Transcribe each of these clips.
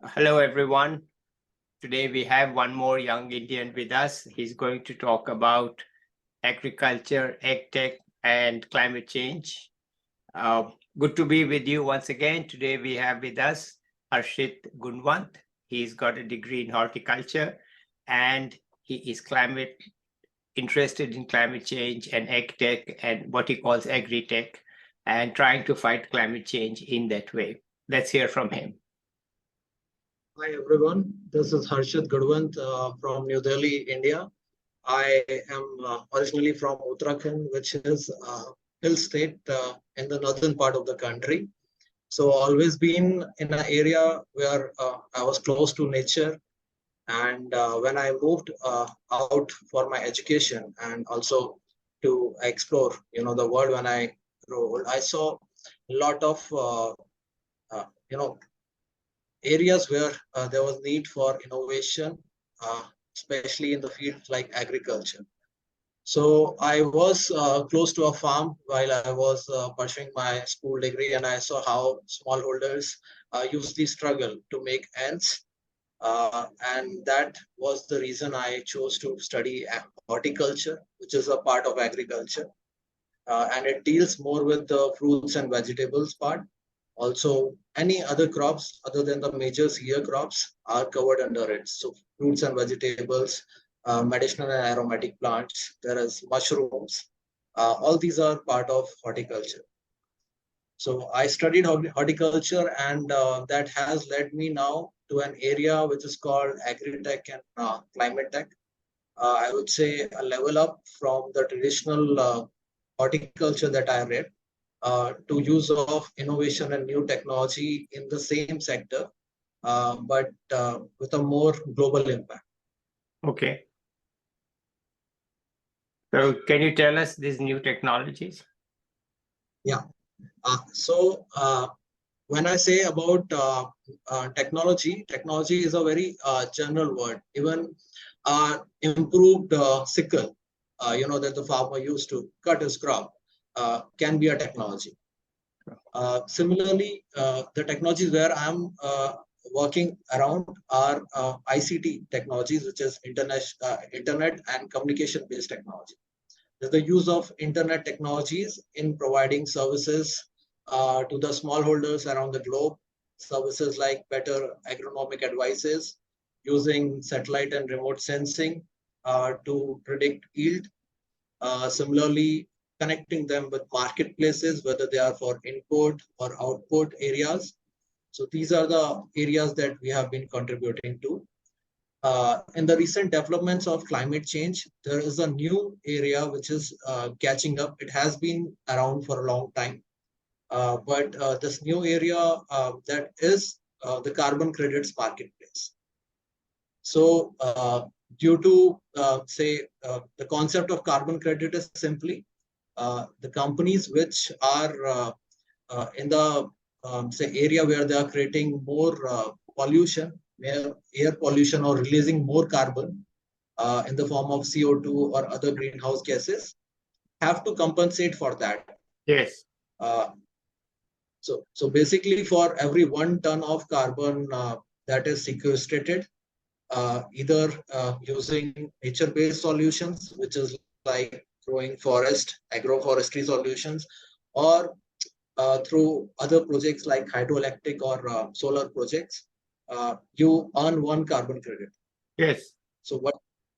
Hello, everyone. Today we have one more young Indian with us. He's going to talk about agriculture, Agtech, and climate change. Good to be with you once again. Today we have with us Harshit Gunwant. He's got a degree in horticulture and he is climate interested in climate change and Agtech and what he calls agri-tech and trying to fight climate change in that way. Let's hear from him. Hi everyone, this is Harshit Gunwant from New Delhi, India. I am originally from Uttarakhand, which is a hill state in the northern part of the country. So always been in an area where I was close to nature. And when I moved out for my education and also to explore, the world when I grew old, I saw a lot of, areas where there was need for innovation, especially in the fields like agriculture. So I was close to a farm while I was pursuing my school degree, and I saw how smallholders usually struggle to make ends. And that was the reason I chose to study horticulture, which is a part of agriculture. And it deals more with the fruits and vegetables part. Also, any other crops other than the major year crops are covered under it. So fruits and vegetables, medicinal and aromatic plants, there is mushrooms. All these are part of horticulture. So I studied horticulture, and that has led me now to an area which is called agri-tech and climate tech. I would say a level up from the traditional horticulture that I read to use of innovation and new technology in the same sector, but with a more global impact. Okay. So can you tell us these new technologies? Yeah. So when I say about technology is a very general word. Even improved sickle, that the farmer used to cut his crop, can be a technology. Similarly, the technologies where I'm working around are ICT technologies, which is internet and communication-based technology. There's the use of internet technologies in providing services to the smallholders around the globe, services like better agronomic advices, using satellite and remote sensing to predict yield. Similarly, connecting them with marketplaces, whether they are for input or output areas. So these are the areas that we have been contributing to. In the recent developments of climate change, there is a new area which is catching up. It has been around for a long time. But this new area that is the carbon credits marketplace. So due to, the concept of carbon credit is simply the companies which are in the, area where they are creating more pollution, air pollution, or releasing more carbon in the form of CO2 or other greenhouse gases, have to compensate for that. Yes. So basically, for every 1 ton of carbon that is sequestrated, either using nature-based solutions, which is like growing forest, agroforestry solutions, or through other projects like hydroelectric or solar projects, you earn 1 carbon credit. Yes. So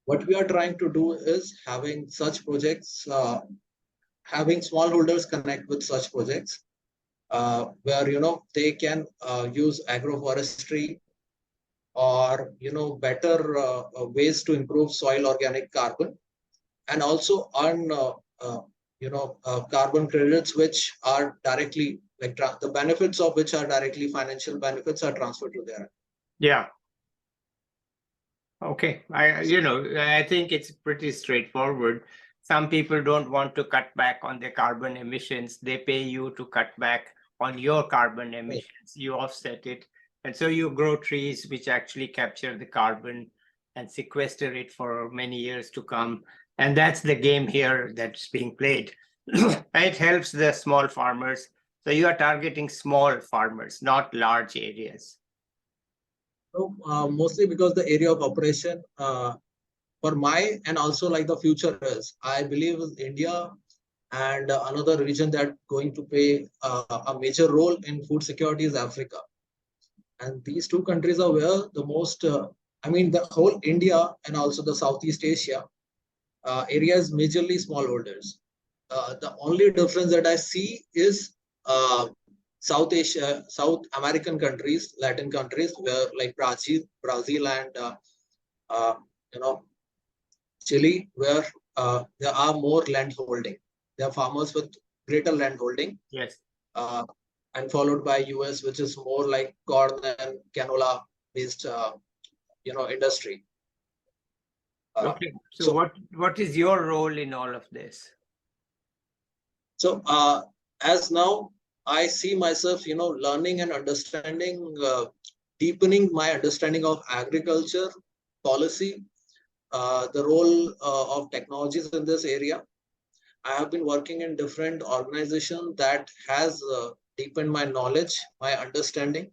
what we are trying to do is having such projects, having smallholders connect with such projects, where they can use agroforestry or better ways to improve soil organic carbon, and also earn carbon credits, which are directly like the benefits of which are directly financial benefits are transferred to their. Yeah. Okay. I think it's pretty straightforward. Some people don't want to cut back on their carbon emissions. They pay you to cut back on your carbon emissions. You offset it. And so you grow trees which actually capture the carbon and sequester it for many years to come. And that's the game here that's being played. It helps the small farmers. So you are targeting small farmers, not large areas. So, mostly because the area of operation for my and also like the future is, I believe is India and another region that going to play a major role in food security is Africa. And these two countries are where the most, I mean, the whole India and also the Southeast Asia area is majorly smallholders. The only difference that I see is South Asia, South American countries, Latin countries, where like Brazil, and uh, you know Chile, where there are more land holding. There are farmers with greater land holding, Yes. uh, and followed by US, which is more like corn and canola based, industry. Okay. So So what is your role in all of this? So as now I see myself, learning and understanding, deepening my understanding of agriculture policy, the role of technologies in this area. I have been working in different organizations that has deepened my knowledge, my understanding.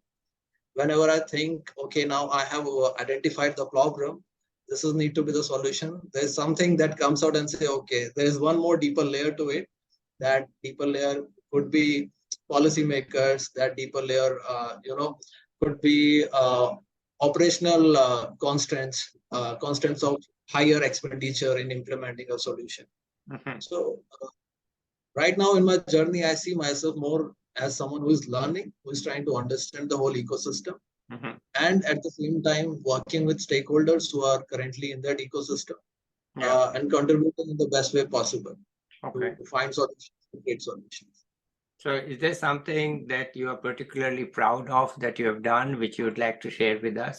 Whenever I think, okay, now I have identified the problem, this is need to be the solution. There's something that comes out and say, okay, there is one more deeper layer to it. That deeper layer could be policymakers. That deeper layer, could be operational constraints of higher expenditure in implementing a solution. Mhm, So right now in my journey, I see myself more as someone who is learning, who is trying to understand the whole ecosystem, mhm. and at the same time working with stakeholders who are currently in that ecosystem, Yeah. and contributing in the best way possible to Okay. find solutions, to create solutions. So is there something that you are particularly proud of that you have done, which you would like to share with us?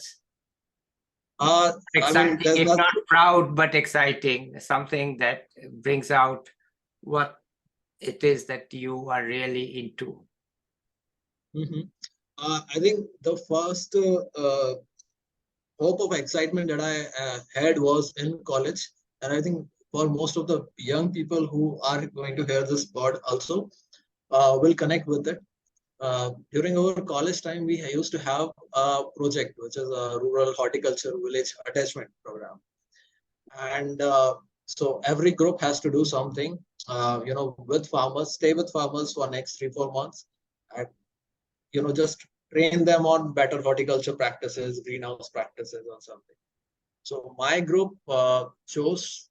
I mean, Exciting, there's if not nothing. proud, but exciting, something that brings out what it is that you are really into. Mhm. I think the first hope of excitement that I had was in college, and I think for most of the young people who are going to hear this pod also will connect with it. During our college time, we used to have a project which is a rural horticulture village attachment program, and so every group has to do something, with farmers, stay with farmers for next 3 4 months, and just train them on better horticulture practices, greenhouse practices, or something. So my group chose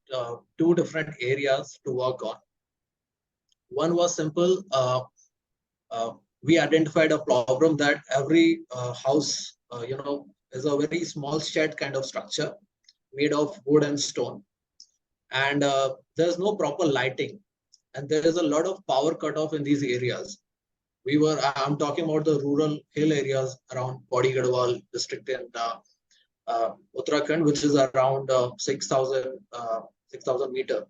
two different areas to work on. One was simple. Uh, we identified a problem that every house, is a very small shed kind of structure made of wood and stone, and there's no proper lighting, and there is a lot of power cut off in these areas. I'm talking about the rural hill areas around Podi Gadwal district in Uttarakhand, which is around 6,000 meter.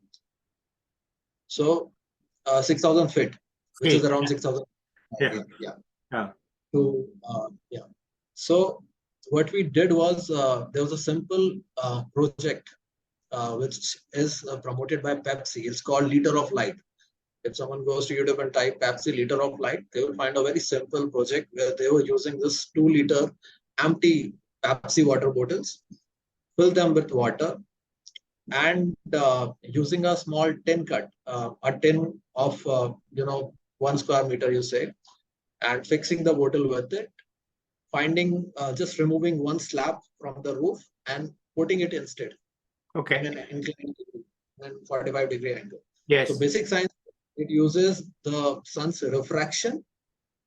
So 6,000 feet, which is Feet. around 6,000. Yeah. Yeah, yeah. Yeah. Yeah. So what we did was there was a simple project which is promoted by Pepsi. It's called Liter of Light. If someone goes to YouTube and type Pepsi Liter of Light, they will find a very simple project where they were using this 2 liter empty Pepsi water bottles, fill them with water, and using a small tin cut, a tin of 1 square meter, you say, and fixing the bottle with it, finding just removing one slab from the roof and putting it instead in Okay. an inclined 45-degree angle. So Yes. basic science, it uses the sun's refraction,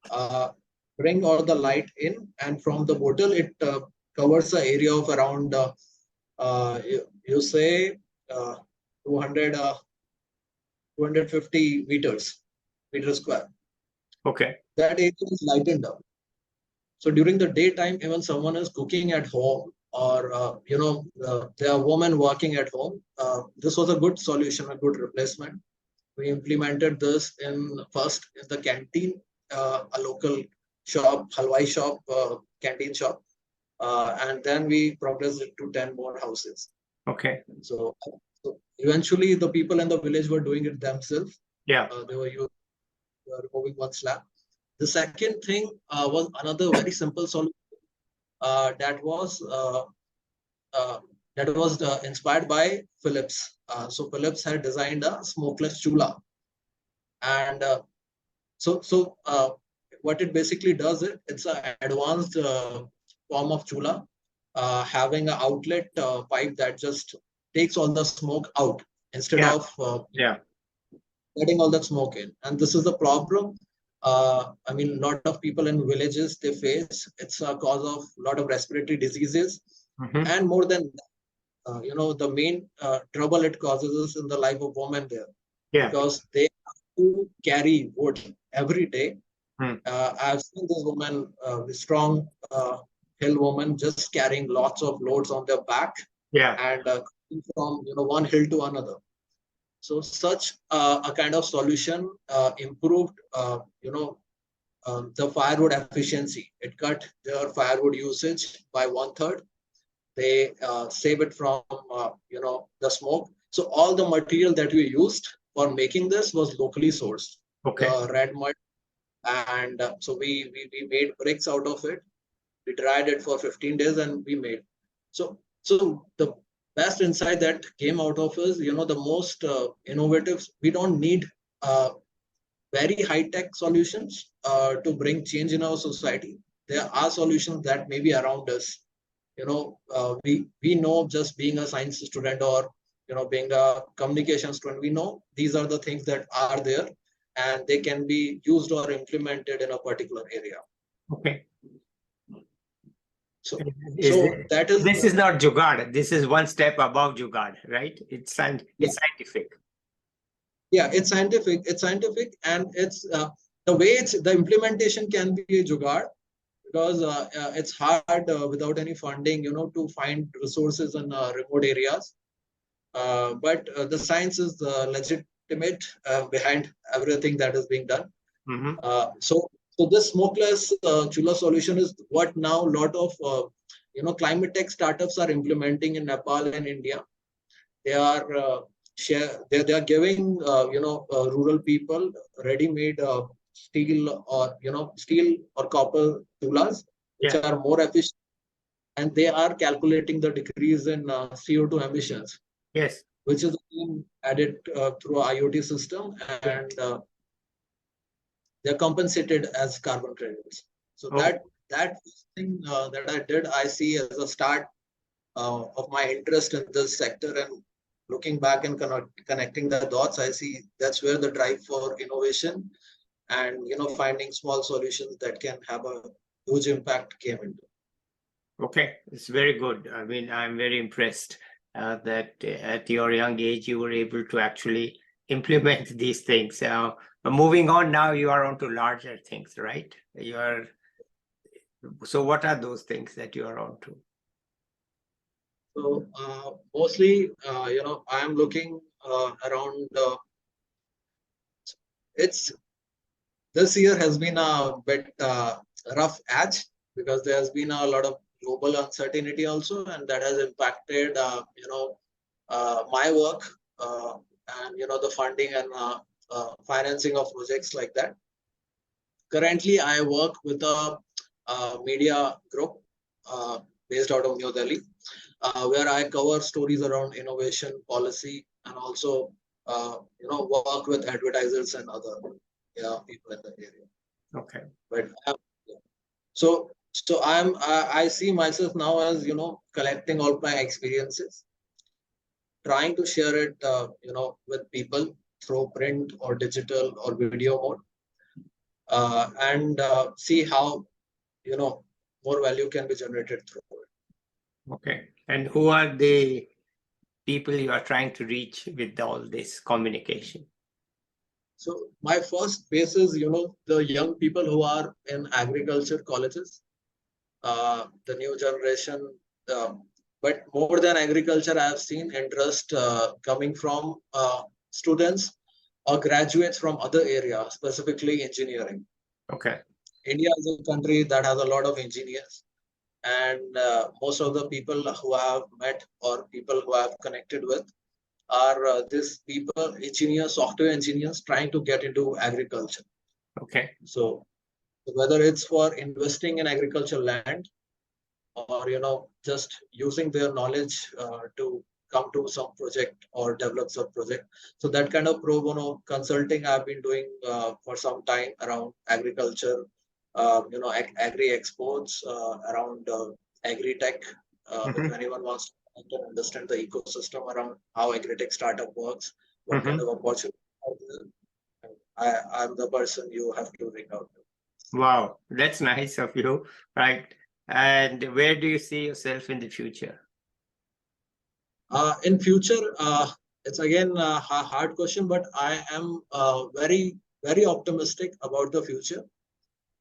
uh, bring all the light in, and from the bottle it covers the area of around you say 200 250 meter square. Okay. That area is lightened up. So during the daytime, even someone is cooking at home, or there are women working at home. This was a good solution, a good replacement. We implemented this in first in the canteen, a local shop, halwai shop, canteen shop, and then we progressed it to 10 more houses. Okay. So eventually, the people in the village were doing it themselves. Yeah. They were removing one slab. The second thing was another very simple solution. that was inspired by Philips. So Philips had designed a smokeless chula, and what it basically does, it's an advanced form of chula, having an outlet pipe that just takes all the smoke out instead Yeah. of Yeah. letting all that smoke in. And this is the problem. I mean, a lot of people in villages they face. It's a cause of a lot of respiratory diseases, Mhm. and more than the main trouble it causes is in the life of women there, Yeah. because they have to carry wood every day. Hmm. I've seen this woman, strong hill woman, just carrying lots of loads on their back Yeah. and from one hill to another. So such a kind of solution improved the firewood efficiency. It cut their firewood usage by 1/3. They save it from the smoke. So all the material that we used for making this was locally sourced. Okay. The red mud, and so we made bricks out of it. We dried it for 15 days and we made. So the best insight that came out of is the most innovative. We don't need very high tech solutions to bring change in our society. There are solutions that may be around us. We know, just being a science student or being a communication student, we know these are the things that are there and they can be used or implemented in a particular area. Okay. So Is that is this is not jugaad. This is one step above jugaad, right? It's scientific. Yeah, it's scientific, and it's the way the implementation can be a jugaad, because it's hard without any funding to find resources in remote areas, but the science is legitimate behind everything that is being done. Mm-hmm. So this smokeless chula solution is what now a lot of climate tech startups are implementing in Nepal and India. They are they are giving rural people ready-made steel or copper chulas, which Yeah. are more efficient, and they are calculating the decrease in CO2 emissions, Yes. which is being added through IoT system, Yeah. and they're compensated as carbon credits. So Oh. that thing that I did, I see as a start of my interest in this sector. And looking back and connecting the dots, I see that's where the drive for innovation and finding small solutions that can have a huge impact came into. Okay, it's very good. I mean, I'm very impressed that at your young age you were able to actually implement these things. Moving on now, you are on to larger things, right? So what are those things that you are on to? So mostly, I am looking around. It's This year has been a bit rough edge, because there has been a lot of global uncertainty also, and that has impacted my work, and the funding and financing of projects like that. Currently, I work with a media group uh, based out of New Delhi, where I cover stories around innovation, policy, and also work with advertisers and other people in the area. Okay. But so I see myself now as collecting all my experiences, trying to share it with people through print or digital or video mode, and see how more value can be generated through it. Okay. And who are the people you are trying to reach with all this communication? So my first base is the young people who are in agriculture colleges, the new generation. But more than agriculture, I have seen interest coming from students or graduates from other areas, specifically engineering. Okay. India is a country that has a lot of engineers, and most of the people who I have met or people who I have connected with are these people, engineers, software engineers, trying to get into agriculture. Okay. So whether it's for investing in agricultural land, or just using their knowledge to come to some project or develop some project. So that kind of pro bono consulting I've been doing for some time around agriculture, agri exports, around agri tech. If Mhm, anyone wants to understand the ecosystem around how agri tech startup works, what kind mhm. of opportunity are there, I'm the person you have to ring out to. Wow, that's nice of you, right? And where do you see yourself in the future? In future, it's again a hard question, but I am very optimistic about the future.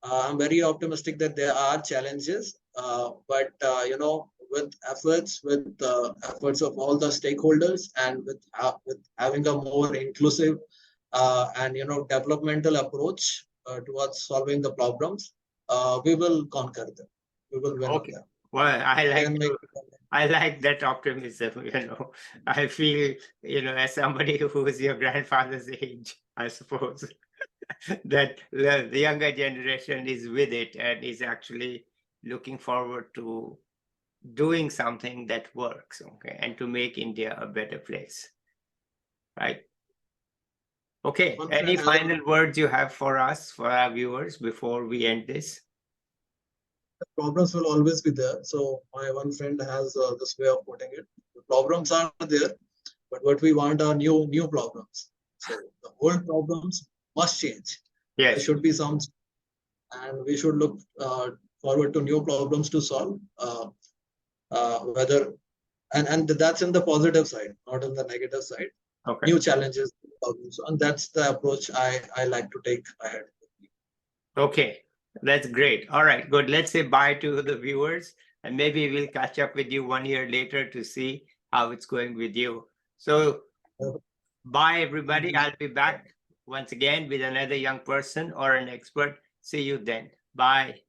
I'm very optimistic that there are challenges, but with efforts of all the stakeholders, and with having a more inclusive and developmental approach towards solving the problems, we will conquer them. We will win on Okay. them. Well, Again, I like that optimism, I feel, as somebody who is your grandfather's age, I suppose, that the younger generation is with it and is actually looking forward to doing something that works, okay, and to make India a better place, right? Okay. one Any friend has final words you have for us, for our viewers, before we end this? problems will always be there. So my one friend has this way of putting it. The problems are there, but what we want are new problems. So the old problems must change. There Yes. should be some, and we should look forward to new problems to solve. Whether and that's in the positive side, not in the negative side. Okay. New challenges, problems, and that's the approach I like to take ahead. Okay, that's great. All right, good. Let's say bye to the viewers, and maybe we'll catch up with you 1 year later to see how it's going with you. So, bye, everybody. I'll be back once again with another young person or an expert. See you then. Bye.